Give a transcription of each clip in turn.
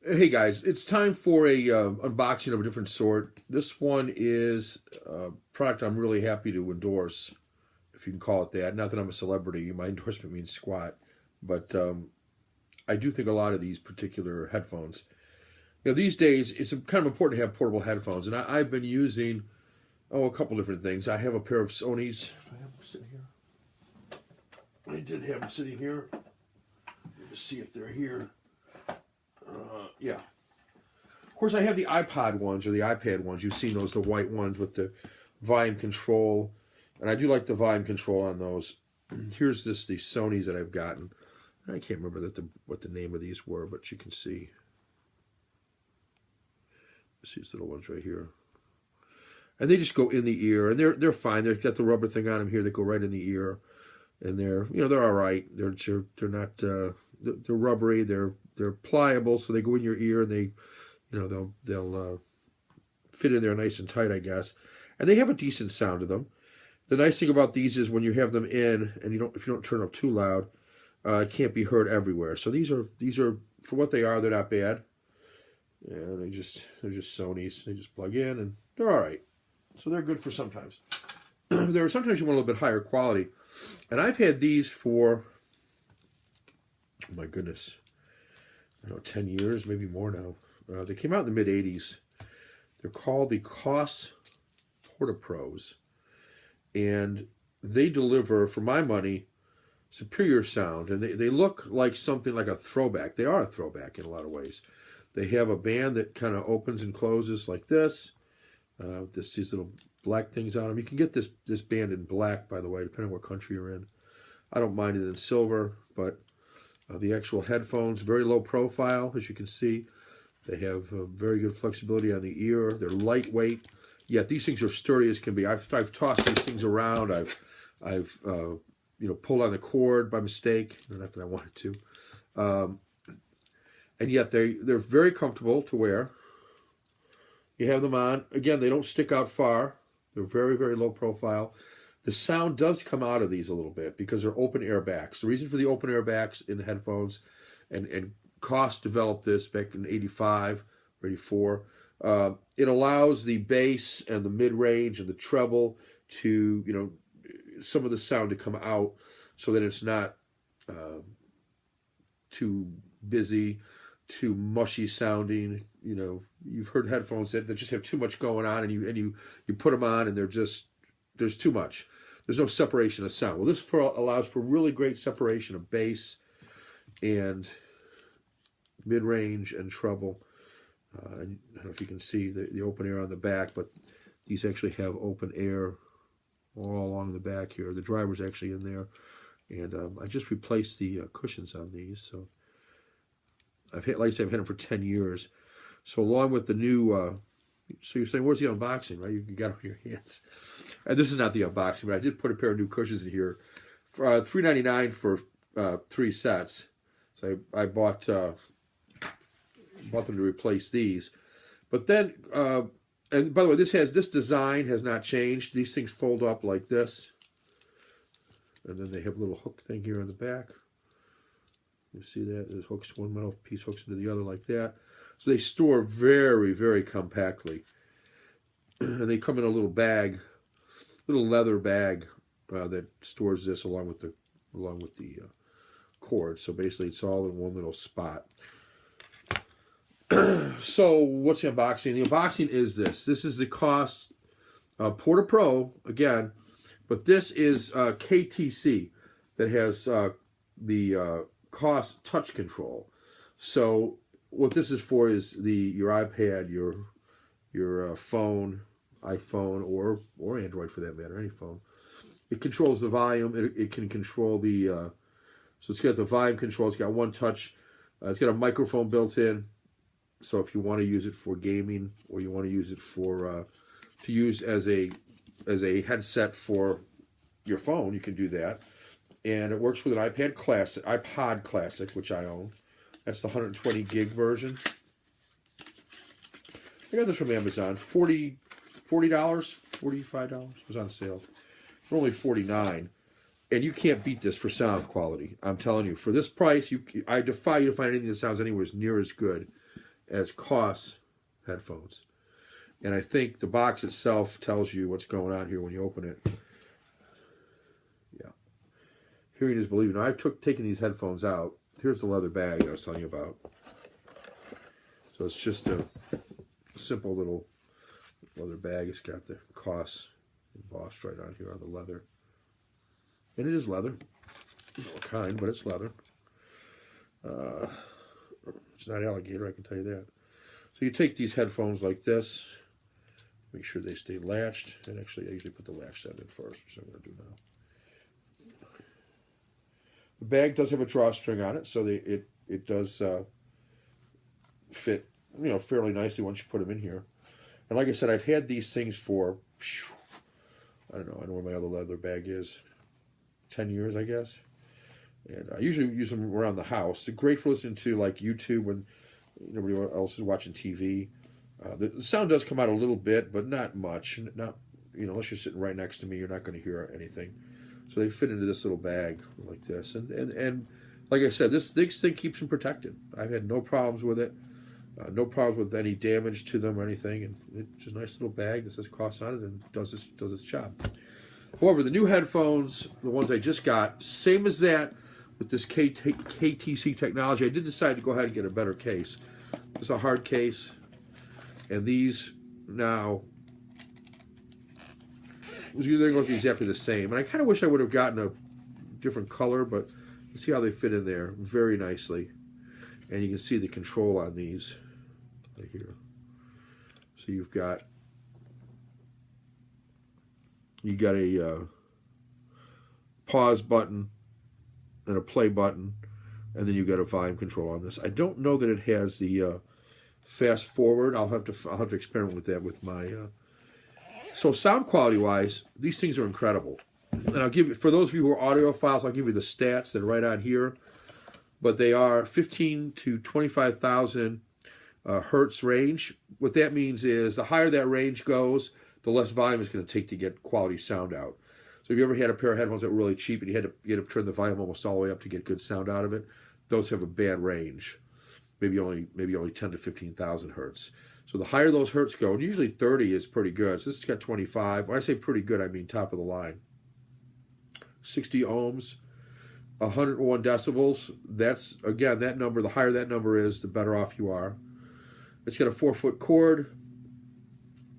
Hey guys, it's time for a unboxing of a different sort. This one is a product I'm really happy to endorse, if you can call it that. Not that I'm a celebrity, my endorsement means squat, but I do think a lot of these particular headphones. These days it's kind of important to have portable headphones, and I've been using a couple different things. I have a pair of Sony's. I have them sitting here. I did have them sitting here. Let me see if they're here. Yeah. Of course, I have the iPod ones or the iPad ones. You've seen those, the white ones with the volume control. And I do like the volume control on those. Here's the Sony's that I've gotten. I can't remember what the name of these were, but you can see. These little ones right here. And they just go in the ear, and they're fine. They've got the rubber thing on them here that go right in the ear, and they're all right. They're not they're rubbery. They're pliable, so they go in your ear, and they'll fit in there nice and tight, I guess. And they have a decent sound to them. The nice thing about these is when you have them in, and if you don't turn up too loud, it can't be heard everywhere. So these are for what they are. They're not bad. Yeah, they're just Sony's. They just plug in, and they're all right. So they're good for sometimes. There are sometimes you want a little bit higher quality, and I've had these for, oh my goodness, I don't know, 10 years, maybe more now. They came out in the mid '80s. They're called the Koss Porta Pros, and they deliver, for my money, superior sound, and they look like something like a throwback. They are a throwback in a lot of ways. They have a band that kind of opens and closes like this. These little black things on them. You can get this band in black, by the way, depending on what country you're in. I don't mind it in silver, but the actual headphones, very low profile, as you can see. They have very good flexibility on the ear. They're lightweight. Yet these things are sturdy as can be. I've tossed these things around. I've pulled on the cord by mistake. Not that I wanted to. And yet they're very comfortable to wear. You have them on. Again, they don't stick out far. They're very, very low profile. The sound does come out of these a little bit because they're open air backs. The reason for the open air backs in the headphones, and Koss developed this back in '85 or '84, it allows the bass and the mid-range and the treble to, some of the sound to come out so that it's not too busy, too mushy sounding. You've heard headphones that just have too much going on, and you put them on, and there's too much. There's no separation of sound. Well, this allows for really great separation of bass and mid-range and treble. And I don't know if you can see the open air on the back, but these actually have open air all along the back here. The driver's actually in there, and I just replaced the cushions on these. So like I said, I've had them for 10 years. So along with the new, so you're saying, where's the unboxing, right? You got it on your hands. And this is not the unboxing, but I did put a pair of new cushions in here for $3.99 for 3 sets. So I bought them to replace these. But then, and by the way, this design has not changed. These things fold up like this. And then they have a little hook thing here on the back. You see that? There's hooks, one metal piece hooks into the other like that. So they store very, very compactly. And they come in a little bag, little leather bag that stores this along with the cord. So basically it's all in one little spot. So what's the unboxing? The unboxing is this. This is the Koss Porta Pro, again, but this is KTC that has the Koss touch control. So what this is for is your iPad, your phone, iPhone, or Android for that matter, any phone. It controls the volume. It can control so it's got the volume control. It's got one touch. It's got a microphone built in. So if you want to use it for gaming, or you want to use it for to use as a headset for your phone, you can do that. And it works with an iPod Classic, which I own. That's the 120 gig version. I got this from Amazon. $40, $45. It was on sale for only $49. And you can't beat this for sound quality. I'm telling you, for this price, I defy you to find anything that sounds anywhere near as good as Koss headphones. And I think the box itself tells you what's going on here when you open it. Yeah. Hearing is believing. Now, I've taken these headphones out. Here's the leather bag I was telling you about. So it's just a simple little leather bag. It's got the Koss embossed right on here on the leather. And it is leather. No kind, but it's leather. It's not alligator, I can tell you that. So you take these headphones like this. Make sure they stay latched. And actually, I usually put the latch end in first, which I'm going to do now. The bag does have a drawstring on it, so it does fit, fairly nicely once you put them in here. And like I said, I've had these things for, I don't know, I know where my other leather bag is. 10 years, I guess. And I usually use them around the house. They're great for listening to like YouTube when nobody else is watching TV. The sound does come out a little bit, but not much. Not unless you're sitting right next to me, you're not going to hear anything. So they fit into this little bag like this. And like I said, this thing keeps them protected. I've had no problems with it. No problems with any damage to them or anything. And it's just a nice little bag that says Koss on it and does its job. However, the new headphones, the ones I just got, same as that with this KTC technology. I did decide to go ahead and get a better case. It's a hard case. And these now, they're going to look exactly the same. And I kind of wish I would have gotten a different color, but you see how they fit in there very nicely. And you can see the control on these right here. So you got a pause button and a play button, and then you've got a volume control on this. I don't know that it has the fast forward. I'll have to experiment with that with my. So sound quality wise, these things are incredible. And I'll give you, for those of you who are audiophiles, I'll give you the stats that are right on here. But they are 15 to 25,000 hertz range. What that means is the higher that range goes, the less volume it's going to take to get quality sound out. So if you ever had a pair of headphones that were really cheap and you had to turn the volume almost all the way up to get good sound out of it, those have a bad range. Maybe only 10 to 15,000 hertz. So the higher those hertz go, and usually 30 is pretty good. So this has got 25. When I say pretty good, I mean top of the line. 60 ohms, 101 decibels. That's, again, that number, the higher that number is, the better off you are. It's got a 4-foot cord,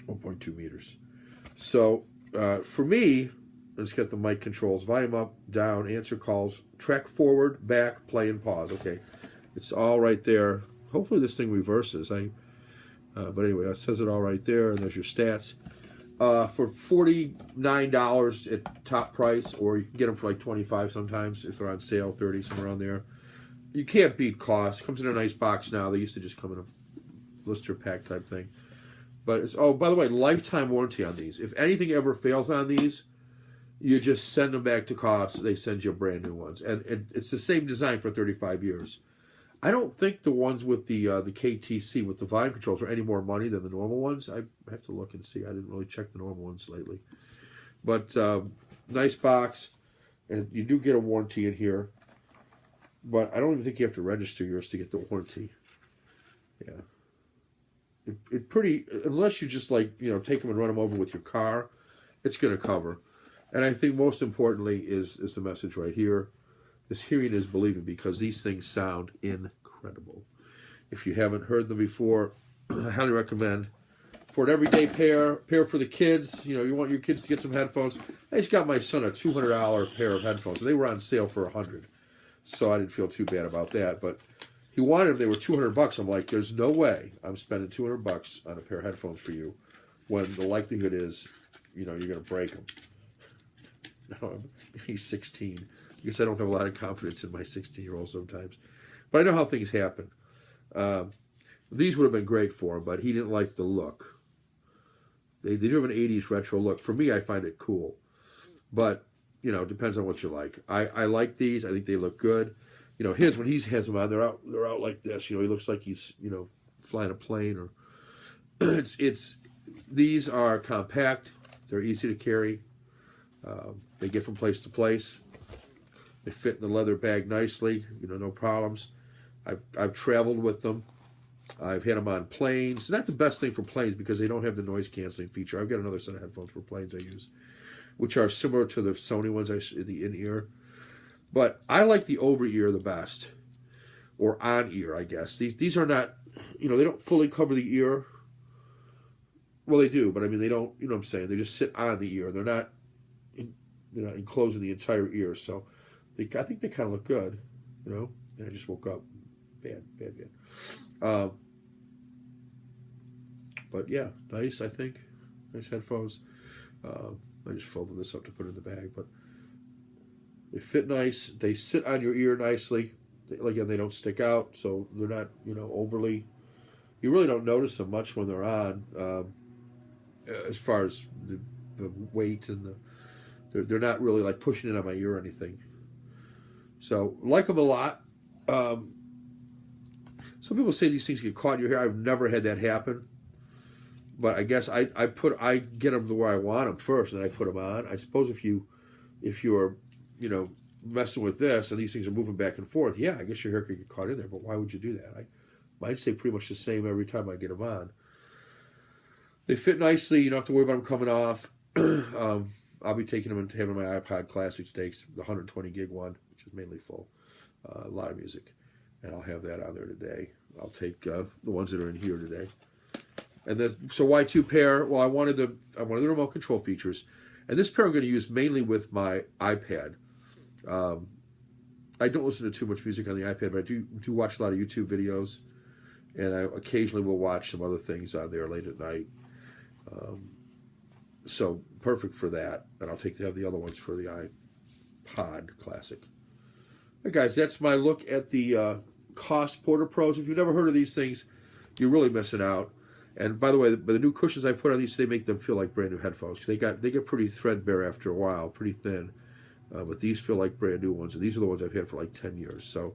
1.2 meters. So for me, it's got the mic controls, volume up, down, answer calls, track forward, back, play, and pause. Okay, it's all right there. Hopefully this thing reverses. But anyway, it says it all right there, and there's your stats. For $49 at top price, or you can get them for like $25 sometimes if they're on sale, $30, somewhere around there. You can't beat Koss. It comes in a nice box now. They used to just come in a blister pack type thing. But it's, oh, by the way, lifetime warranty on these. If anything ever fails on these, you just send them back to Koss. They send you brand new ones. And it's the same design for 35 years. I don't think the ones with the KTC with the volume controls are any more money than the normal ones. I have to look and see. I didn't really check the normal ones lately. But nice box. And you do get a warranty in here. But I don't even think you have to register yours to get the warranty. Yeah. It pretty, unless you just like, take them and run them over with your car, it's going to cover. And I think most importantly is the message right here. This hearing is believing, because these things sound incredible. If you haven't heard them before, I highly recommend. For an everyday pair for the kids, you want your kids to get some headphones. I just got my son a $200 pair of headphones. And they were on sale for $100. So I didn't feel too bad about that. But he wanted them. They were $200. I'm like, there's no way I'm spending $200 on a pair of headphones for you when the likelihood is, you're going to break them. No, he's 16. Because I don't have a lot of confidence in my 16-year-old sometimes. But I know how things happen. These would have been great for him, but he didn't like the look. They do have an 80s retro look. For me, I find it cool. But, it depends on what you like. I like these. I think they look good. His, when he has them on, they're out like this. He looks like he's, flying a plane. Or these are compact. They're easy to carry. They get from place to place. They fit in the leather bag nicely, no problems. I've traveled with them. I've had them on planes. Not the best thing for planes because they don't have the noise canceling feature. I've got another set of headphones for planes I use, which are similar to the Sony ones, the in-ear. But I like the over-ear the best, or on-ear, I guess. These are not, they don't fully cover the ear. Well, they do, but I mean, they don't, you know what I'm saying? They just sit on the ear. They're not enclosing the entire ear. So I think they kind of look good, And I just woke up. Bad. But yeah, nice, I think. Nice headphones. I just folded this up to put in the bag, but they fit nice. They sit on your ear nicely. Again, they don't stick out, so they're not, overly. You really don't notice them much when they're on, as far as the weight and they're not really like pushing it on my ear or anything. So like them a lot. Some people say these things get caught in your hair. I've never had that happen. But I guess I get them to where I want them first, and then I put them on. I suppose if you're messing with this and these things are moving back and forth, yeah, I guess your hair could get caught in there. But why would you do that? Mine stay pretty much the same every time I get them on. They fit nicely. You don't have to worry about them coming off. I'll be taking them and having my iPod Classic stakes, the 120 gig one, which is mainly full, a lot of music, and I'll have that on there today. I'll take the ones that are in here today. And so why two pair? Well, I wanted the remote control features, and this pair I'm going to use mainly with my iPad. I don't listen to too much music on the iPad, but I do watch a lot of YouTube videos, and I occasionally will watch some other things on there late at night. So perfect for that, and I'll have the other ones for the iPod Classic. All right, guys, that's my look at the Koss Porta Pros. If you've never heard of these things, you're really missing out. And by the way, the new cushions I put on these today make them feel like brand new headphones. They get pretty threadbare after a while, pretty thin. But these feel like brand new ones, and these are the ones I've had for like 10 years. So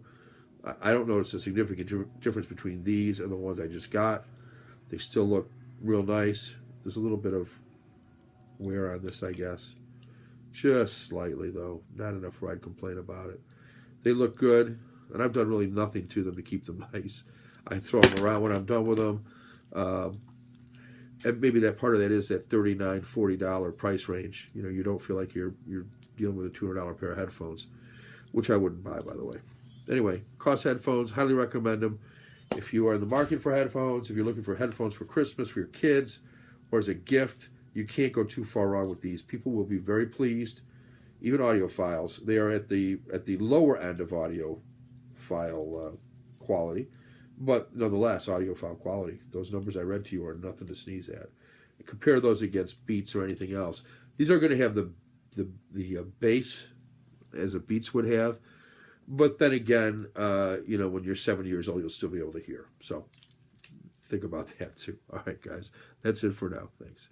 I don't notice a significant difference between these and the ones I just got. They still look real nice. There's a little bit of wear on this, I guess. Just slightly, though. Not enough where I'd complain about it. They look good, and I've done really nothing to them to keep them nice. I throw them around when I'm done with them. And maybe that part of that is that $39, $40 price range. You don't feel like you're dealing with a $200 pair of headphones, which I wouldn't buy, by the way. Anyway, Koss headphones, highly recommend them. If you are in the market for headphones, if you're looking for headphones for Christmas, for your kids, or as a gift, you can't go too far wrong with these. People will be very pleased. Even audiophiles, they are at the lower end of audiophile quality. But nonetheless, audiophile quality. Those numbers I read to you are nothing to sneeze at. Compare those against Beats or anything else. These are going to have the bass as a Beats would have. But then again, when you're 70 years old, you'll still be able to hear. So think about that too. All right, guys. That's it for now. Thanks.